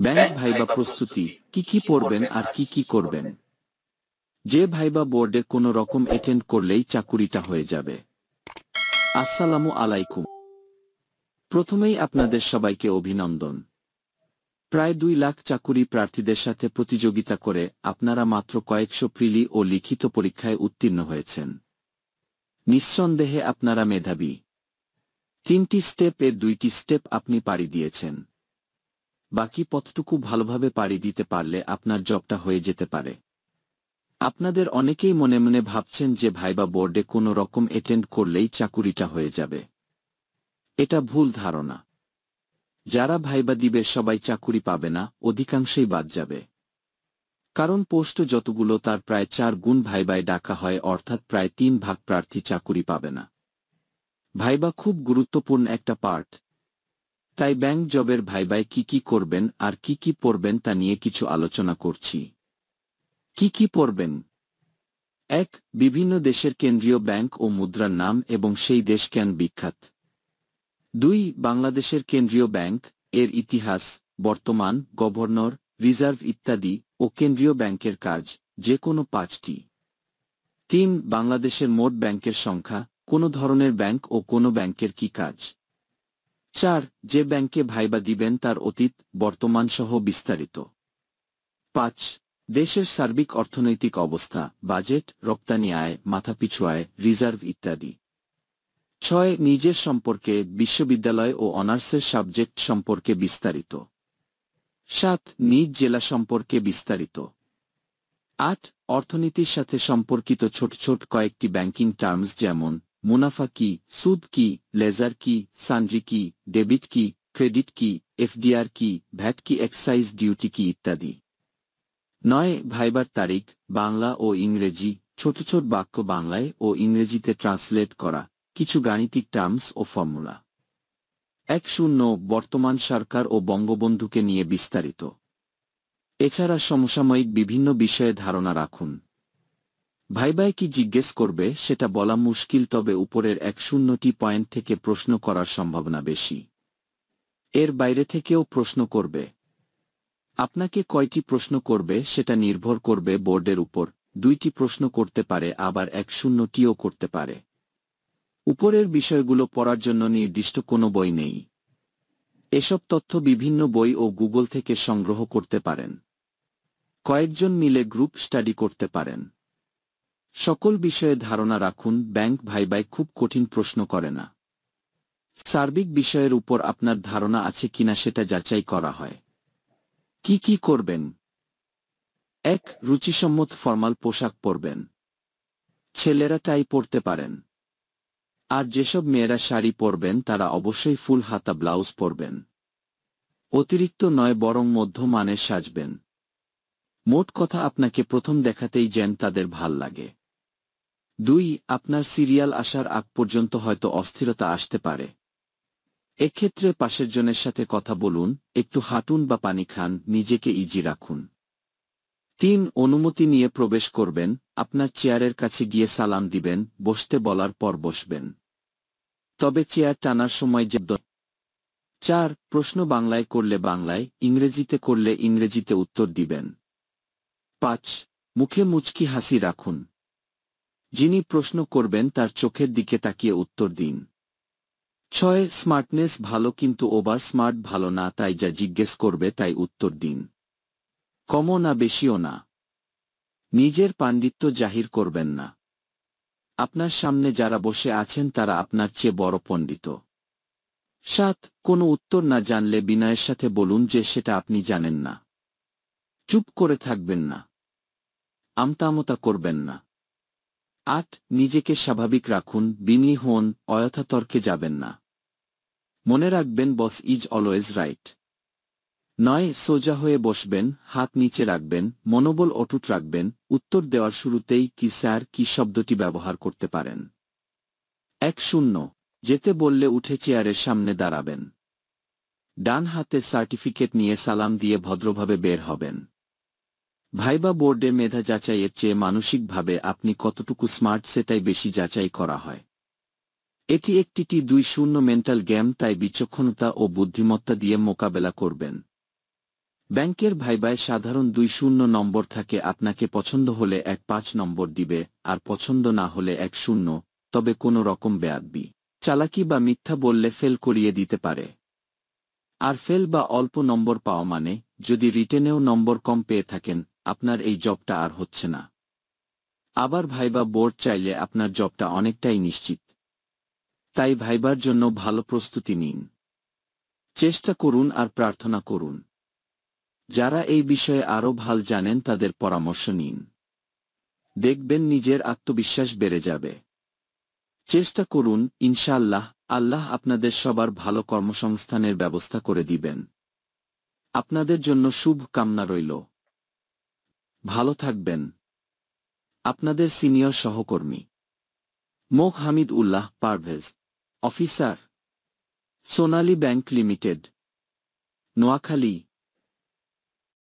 Bank viva প্রস্তুতি, কি পড়বেন আর কি করবেন। যে ভাইবা বোর্ডে কোনো রকম অ্যাটেন্ড করলেই চাকুরিটা হয়ে যাবে। আসসালামু আলাইকুম। প্রথমেই আপনাদের সবাইকে অভিনন্দন। প্রায় 2 লাখ চাকুরি প্রার্থীদের সাথে প্রতিযোগিতা করে আপনারা মাত্র কয়েকশো প্রিলি ও লিখিত পরীক্ষায় উত্তীর্ণ হয়েছেন। নিঃসন্দেহে আপনারা মেধাবী। 3টি স্টেপ এর 2টি স্টেপ আপনি পাড়ি দিয়েছেন। বাকি পথটুকু ভালোভাবে পাড়ি দিতে পারলে আপনার জবটা হয়ে যেতে পারে। আপনাদের অনেকেই মনে মনে ভাবছেন যে ভাইবা বোর্ডে কোনো রকম অ্যাটেন্ড করলেই চাকুরিটা হয়ে যাবে। এটা ভুল ধারণা। যারা ভাইবা দিবে সবাই চাকুরি পাবে না, অধিকাংশই বাদ যাবে। কারণ পোস্ট যতগুলো তার প্রায় 4 গুণ ভাইবায় ডাকা হয়, অর্থাৎ প্রায় 3 ভাগ প্রার্থী চাকুরি পাবে না। ভাইবা খুব গুরুত্বপূর্ণ একটা পার্ট। তাই ব্যাংক জবের ভাইবায় কি করবেন আর কি পড়বেন তা নিয়ে কিছু আলোচনা করছি। কি পড়বেন? 1. বিভিন্ন দেশের কেন্দ্রীয় ব্যাংক ও মুদ্রার নাম এবং সেই দেশ কেন বিখ্যাত। 2. বাংলাদেশের কেন্দ্রীয় ব্যাংক, এর ইতিহাস, বর্তমান, গভর্নর, রিজার্ভ ইত্যাদি ও কেন্দ্রীয় ব্যাংকের কাজ, যে কোনো 5টি। 3. বাংলাদেশের মোট ব্যাংকের সংখ্যা, কোন ধরনের ব্যাংক ও কোন ব্যাংকের কি কাজ। 4. যে ব্যাংকে ভাইবা দিবেন তার অতীত, বর্তমান সহ বিস্তারিত। 5. দেশের সার্বিক অর্থনৈতিক অবস্থা, বাজেট, রপ্তানি আয়, মাথাপিছু আয়, রিজার্ভ ইত্যাদি। 6. নিজের সম্পর্কে, বিশ্ববিদ্যালয় ও অনার্সের সাবজেক্ট সম্পর্কে বিস্তারিত। 7. নিজ জেলা সম্পর্কে বিস্তারিত। 8. অর্থনীতির সাথে সম্পর্কিত ছোট কয়েকটি ব্যাংকিং টার্মস যেমন মুনাফা কি, সুদ কি, লেজার কি, সান্ড্রি কি, ডেবিট কি, ক্রেডিট কি, এফডিআর কি, ভ্যাট কি, এক্সাইজ ডিউটি কি ইত্যাদি। 9. ভাইবার তারিখ, বাংলা ও ইংরেজি, ছোট বাক্য বাংলায় ও ইংরেজিতে ট্রান্সলেট করা, কিছু গাণিতিক টার্মস ও ফর্মুলা। 10. বর্তমান সরকার ও বঙ্গবন্ধুকে নিয়ে বিস্তারিত। এছাড়া সমসাময়িক বিভিন্ন বিষয়ে ধারণা রাখুন। ভাইবায় কি জিজ্ঞেস করবে সেটা বলা মুশকিল, তবে উপরের 10টি পয়েন্ট থেকে প্রশ্ন করার সম্ভাবনা বেশি। এর বাইরে থেকেও প্রশ্ন করবে। আপনাকে কয়টি প্রশ্ন করবে সেটা নির্ভর করবে বোর্ডের উপর। 2টি প্রশ্ন করতে পারে, আবার 10টিও করতে পারে। উপরের বিষয়গুলো পড়ার জন্য নির্দিষ্ট কোনো বই নেই। এসব তথ্য বিভিন্ন বই ও গুগল থেকে সংগ্রহ করতে পারেন। কয়েকজন মিলে গ্রুপ স্টাডি করতে পারেন। সকল বিষয়ে ধারণা রাখুন। ব্যাংক ভাইবায় খুব কঠিন প্রশ্ন করে না। সার্বিক বিষয়ের উপর আপনার ধারণা আছে কিনা সেটা যাচাই করা হয়। কি করবেন? 1. রুচিসম্মত ফর্মাল পোশাক পরবেন। ছেলেরা টাই পরতে পারেন। আর যেসব মেয়েরা শাড়ি পরবেন তারা অবশ্যই ফুল হাতা ব্লাউজ পরবেন। অতিরিক্ত নয়, বরং মধ্যমানের সাজবেন। মোট কথা, আপনাকে প্রথম দেখাতেই যেন তাদের ভাল লাগে। 2. আপনার সিরিয়াল আসার আগ পর্যন্ত হয়তো অস্থিরতা আসতে পারে। এক্ষেত্রে পাশের জনের সাথে কথা বলুন, একটু হাঁটুন বা পানি খান, নিজেকে ইজি রাখুন। 3. অনুমতি নিয়ে প্রবেশ করবেন। আপনার চেয়ারের কাছে গিয়ে সালাম দিবেন, বসতে বলার পর বসবেন। তবে চেয়ার টানার সময় যে 4. প্রশ্ন বাংলায় করলে বাংলায়, ইংরেজিতে করলে ইংরেজিতে উত্তর দিবেন। 5. মুখে মুচকি হাসি রাখুন। যিনি প্রশ্ন করবেন তার চোখের দিকে তাকিয়ে উত্তর দিন। 6. স্মার্টনেস ভালো, কিন্তু ওভার স্মার্ট ভালো না, তাই যা জিজ্ঞেস করবে তাই উত্তর দিন। কমও না বেশিও না। নিজের পাণ্ডিত্য জাহির করবেন না। আপনার সামনে যারা বসে আছেন তারা আপনার চেয়ে বড় পণ্ডিত। 7. কোনো উত্তর না জানলে বিনয়ের সাথে বলুন যে সেটা আপনি জানেন না। চুপ করে থাকবেন না। আমতামতা করবেন না। 8. নিজেকে স্বাভাবিক রাখুন, বিনয়ী হন, অযথা তর্কে যাবেন না। মনে রাখবেন, বস ইজ অলওয়েজ রাইট। 9. সোজা হয়ে বসবেন, হাত নিচে রাখবেন, মনোবল অটুট রাখবেন। উত্তর দেওয়ার শুরুতেই কি স্যার কি শব্দটি ব্যবহার করতে পারেন। 10. যেতে বললে উঠে চেয়ারের সামনে দাঁড়াবেন। ডান হাতে সার্টিফিকেট নিয়ে সালাম দিয়ে ভদ্রভাবে বের হবেন। ভাইবা বোর্ডে মেধা যাচাইয়ের চেয়ে মানসিকভাবে আপনি কতটুকু স্মার্ট সেটাই বেশি যাচাই করা হয়। এটি একটি T20 মেন্টাল গেম, তাই বিচক্ষণতা ও বুদ্ধিমত্তা দিয়ে মোকাবেলা করবেন। ব্যাংকের ভাইবায় সাধারণ 2-0 নম্বর থাকে, আপনাকে পছন্দ হলে 1-5 নম্বর দিবে, আর পছন্দ না হলে 1-0, তবে কোনো রকম বেয়াদবি, চালাকি বা মিথ্যা বললে ফেল করিয়ে দিতে পারে। আর ফেল বা অল্প নম্বর পাওয়া মানে, যদি রিটেনেও নম্বর কম পেয়ে থাকেন, আপনার এই জবটা আর হচ্ছে না। আবার ভাইবা বোর্ড চাইলে আপনার জবটা অনেকটাই নিশ্চিত। তাই ভাইবার জন্য ভালো প্রস্তুতি নিন, চেষ্টা করুন আর প্রার্থনা করুন। যারা এই বিষয়ে আরও ভাল জানেন তাদের পরামর্শ নিন, দেখবেন নিজের আত্মবিশ্বাস বেড়ে যাবে। চেষ্টা করুন, ইনশাআল্লাহ আল্লাহ আপনাদের সবার ভালো কর্মসংস্থানের ব্যবস্থা করে দিবেন। আপনাদের জন্য শুভ কামনা রইল। ভালো থাকবেন। আপনাদের সিনিয়র সহকর্মী মোখ হামিদ উল্লাহ পারভেজ, অফিসার, সোনালী ব্যাংক লিমিটেড, নোয়াখালী।